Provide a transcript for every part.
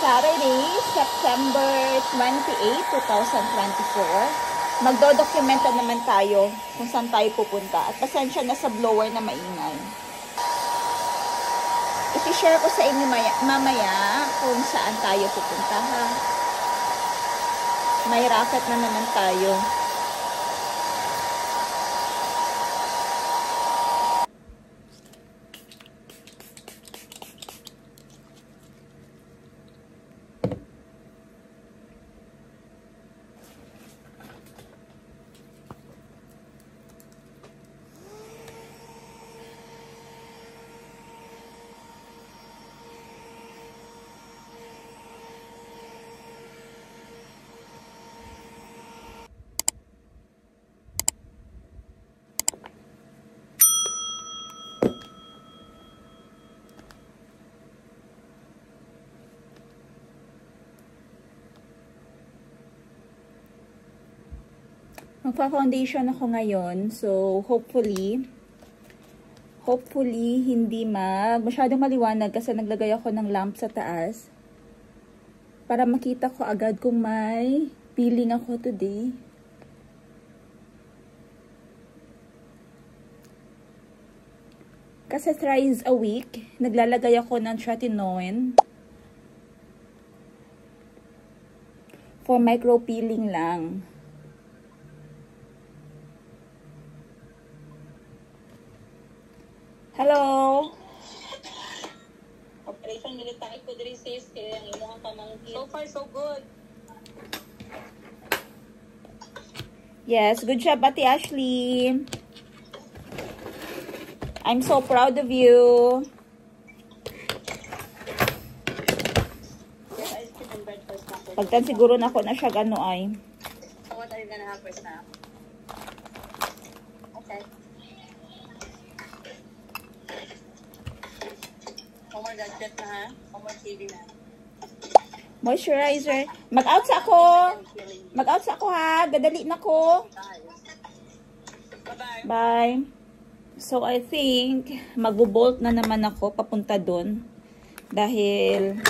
Saturday, September 28, 2024. Magdo-documenta naman tayo kung saan tayo pupunta. At pasensya na sa blower na maingay. I-share ko sa inyo mamaya kung saan tayo pupunta, ha. May racket na naman tayo. Magpa-foundation ako ngayon. So, hopefully, hindi masyadong maliwanag kasi naglagay ako ng lamp sa taas para makita ko agad kung may peeling ako today. Kasi thrice a week, naglalagay ako ng tretinoin for micro peeling lang. Hello. Operation military ko diri sis kaya ang imong pamangkin. So far so good. Yes, good job, Ate Ashley. I'm so proud of you. Yes, ice cream and breakfast na. Pagtan siguro na ako na siya gano ay. So what are you gonna have for snack? Okay. More gadget na ha? More TV na. Moisturizer. Mag-out sa ako. Mag-out sa ako ha. Dadali na ko. Bye-bye. Bye. So, I think magbo-bolt na naman ako papunta doon. Dahil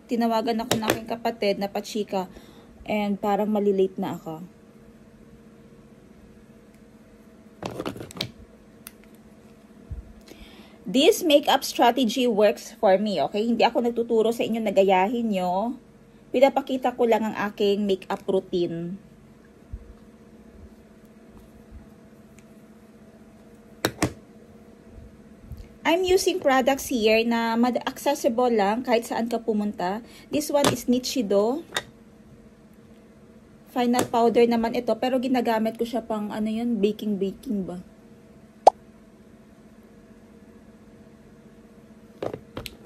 tinawagan ako ng aking kapatid na pachika and parang malilate na ako. This makeup strategy works for me, okay? Hindi ako nagtuturo sa inyo na gayahin nyo. Pinapakita ko lang ang aking makeup routine. I'm using products here na accessible lang kahit saan ka pumunta. This one is Nichido. Final powder naman ito, pero ginagamit ko siya pang ano yun, baking ba?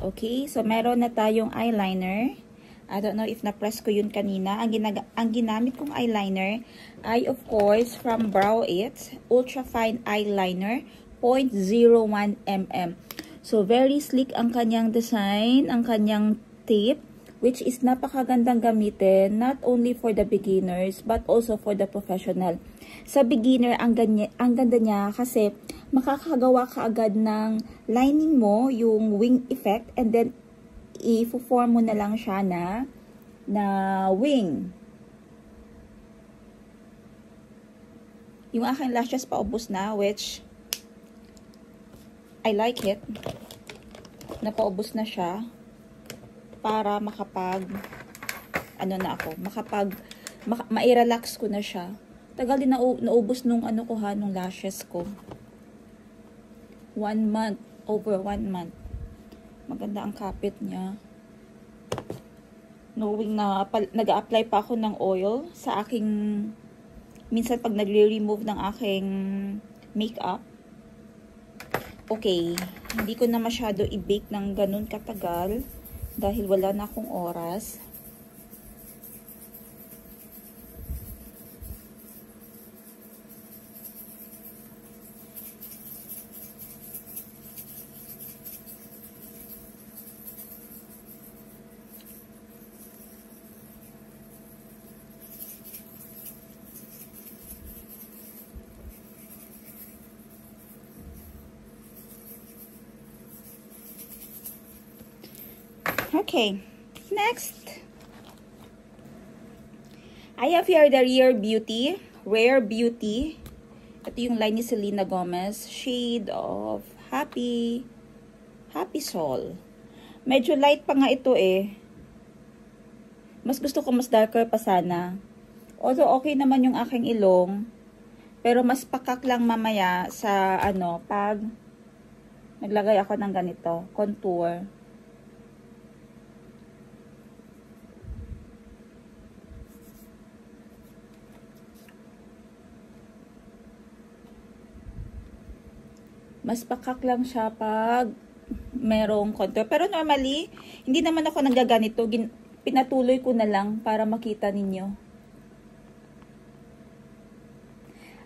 Okay, so meron na tayong eyeliner. I don't know if na-press ko yun kanina. Ang ginamit kong eyeliner ay of course from Brow It Ultra Fine Eyeliner 0.01 mm. So very sleek ang kanyang design, ang kanyang tip, which is napakagandang gamitin not only for the beginners but also for the professional. Sa beginner, ang ganda niya kasi makakagawa ka agad ng lining mo, yung wing effect, and then i-form mo na lang siya na wing. Yung aking lashes paubos na, which I like it. Napaubos na siya para makapag ma-relax ko na siya. Tagal din naubos nung nung lashes ko. 1 month, over 1 month. Maganda ang kapit niya. Knowing na nag-a-apply pa ako ng oil sa aking, minsan pag nagre-remove ng aking makeup. Okay, hindi ko na masyado i-bake ng ganun katagal dahil wala na akong oras. Okay, next. I have here the Rare Beauty. Ito yung line ni Selena Gomez. Shade of Happy Soul. Medyo light pa nga ito eh. Mas gusto ko mas darker pa sana. Although okay naman yung aking ilong. Pero mas pakak lang mamaya sa pag naglagay ako ng ganito, contour. Mas pakak lang siya pag merong contour. Pero normally, hindi naman ako nagaganito. Pinatuloy ko na lang para makita ninyo.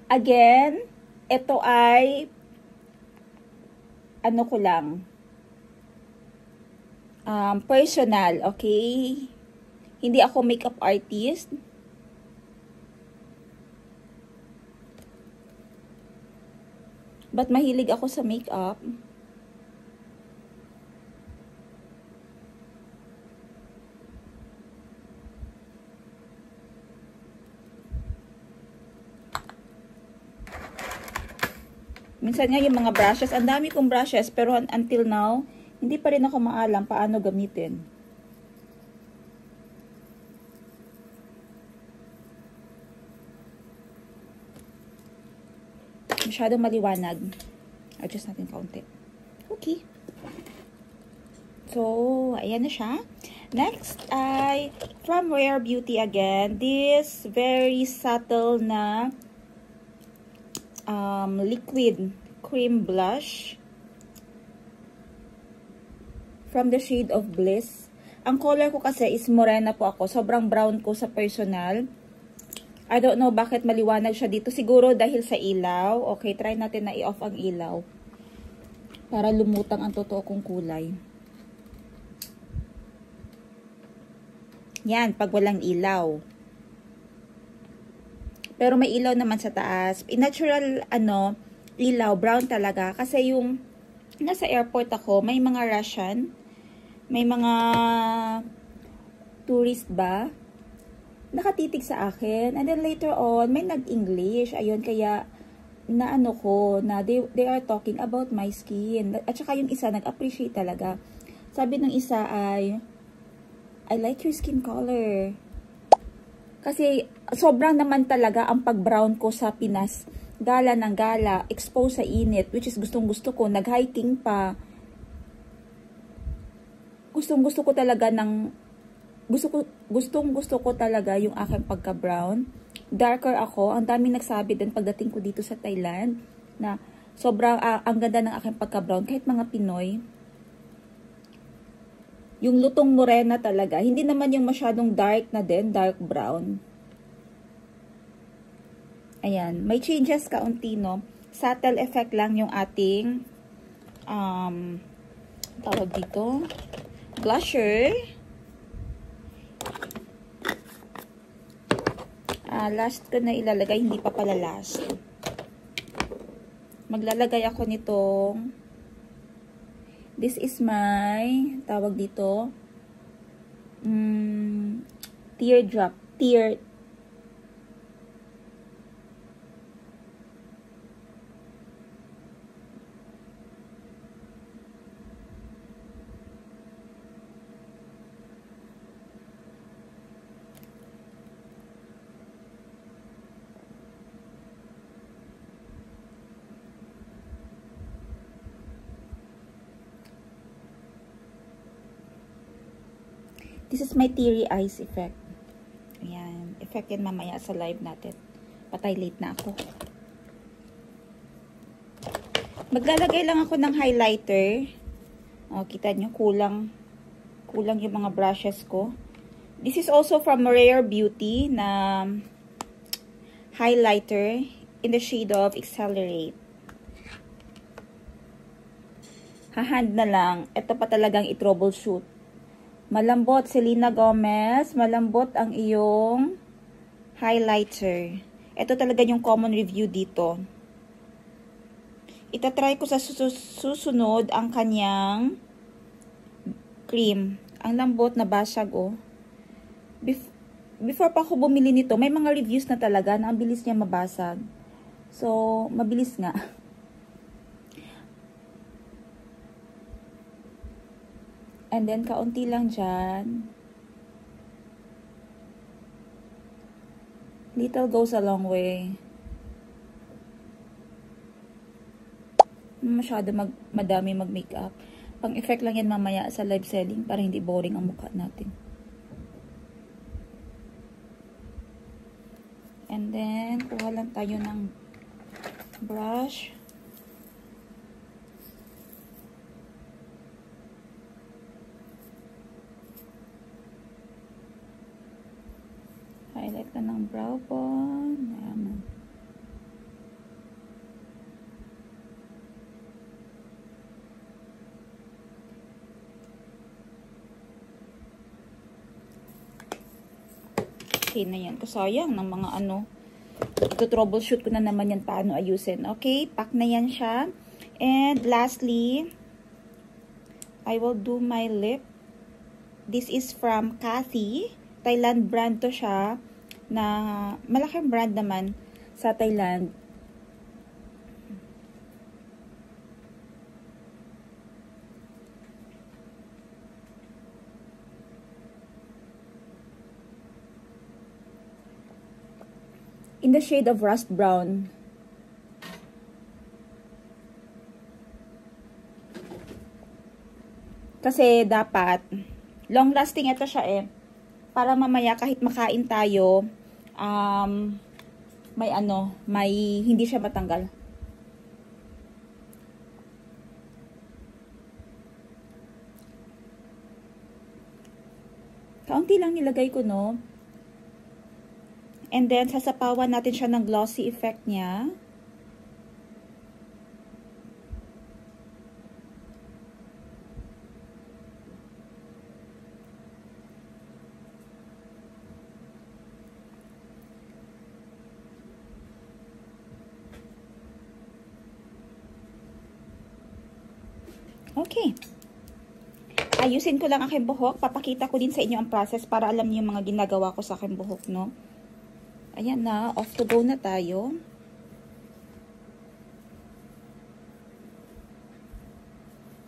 Again, ito ay ko lang. Personal, okay? Hindi ako makeup artist. But mahilig ako sa makeup. Minsan nga yung mga brushes, ang dami kong brushes, pero until now, hindi pa rin ako maalam paano gamitin. Masyadong maliwanag. Adjust natin kaunti. Okay. So, ayan na siya. Next ay from Rare Beauty again. This very subtle na liquid cream blush from the shade of Bliss. Ang color ko kasi is morena po ako. Sobrang brown ko sa personal. I don't know bakit maliwanag siya dito. Siguro dahil sa ilaw. Okay, try natin na i-off ang ilaw para lumutang ang totoo kong kulay. Yan, pag walang ilaw. Pero may ilaw naman sa taas. Natural, ilaw, brown talaga. Kasi yung, nasa airport ako, may mga Russian, may mga tourist ba, nakatitig sa akin. And then later on, may nag-English. Ayun, kaya, na they are talking about my skin. At saka yung isa, nag-appreciate talaga. Sabi ng isa ay, I like your skin color. Kasi sobrang naman talaga ang pag-brown ko sa Pinas. Gala ng gala, expose sa init, which is gustong-gusto ko. Nag-hiking pa. Gustong-gusto ko talaga ng... Gustong-gusto ko talaga yung aking pagka-brown. Darker ako. Ang daming nagsabi din pagdating ko dito sa Thailand na sobrang ang ganda ng aking pagka-brown. Kahit mga Pinoy. Yung lutong morena talaga. Hindi naman yung masyadong dark na din. Dark brown. Ayan. May changes kaunti, no? Subtle effect lang yung ating tawag dito. Blusher. Last ko na ilalagay. Hindi pa pala last. Maglalagay ako nitong this is my, tawag dito, teardrop, This is my teary eyes effect. Ayan. Effect yan mamaya sa live natin. Patay late na ako. Maglalagay lang ako ng highlighter. O, kita nyo, kulang yung mga brushes ko. This is also from Rare Beauty na highlighter in the shade of Accelerate. Hahand na lang. Ito pa talagang i-troubleshoot. Malambot, Selena Gomez. Malambot ang iyong highlighter. Ito talaga yung common review dito. Itatry ko sa susunod ang kanyang cream. Ang lambot, nabasag, oh. Before pa ako bumili nito, may mga reviews na talaga na ang bilis niya mabasag. So, mabilis nga. And then, kaunti lang dyan. Little goes a long way. Masyado madami mag-makeup. Pang-effect lang yan mamaya sa live selling para hindi boring ang mukha natin. And then, kuha lang tayo ng brush. Highlight ka ng brow bone. Ayan. Okay na yan. Kasayang ng mga ano. Ito troubleshoot ko na naman yan paano ayusin. Okay, pack na yan siya. And lastly, I will do my lip. This is from Kathy. Thailand brand to siya. Na malaking brand naman sa Thailand. In the shade of rust brown. Kasi dapat long lasting ito siya eh. Para mamaya kahit makain tayo, may hindi siya matanggal. Kaunti lang nilagay ko, no? And then, sasapawan natin siya ng glossy effect niya. Okay. Ayusin ko lang aking buhok. Papakita ko din sa inyo ang process para alam niyo yung mga ginagawa ko sa aking buhok, no? Ayan na, off to go na tayo.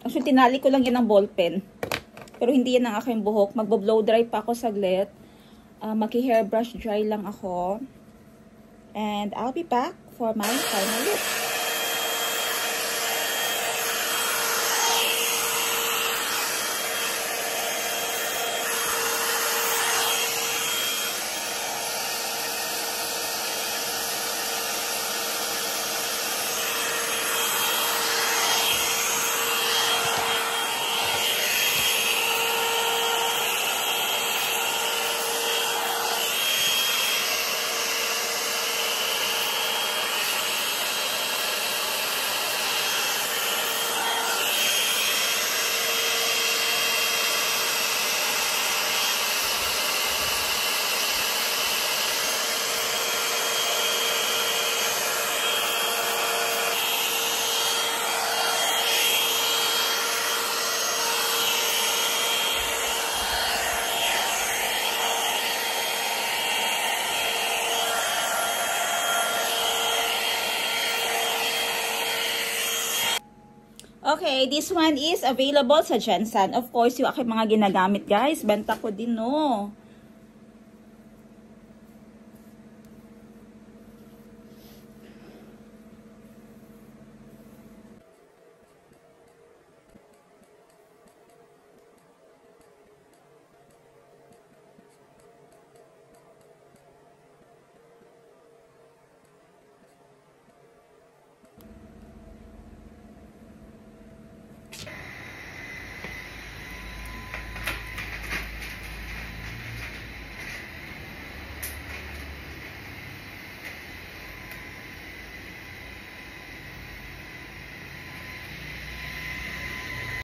Actually, tinali ko lang yan ng ballpen. Pero hindi yan ang aking buhok. Magbo-blow dry pa ako saglit. Maki-hairbrush dry lang ako. And I'll be back for my final look. Okay, this one is available sa Jensen. Of course, yung aking mga ginagamit, guys. Benta ko din, no.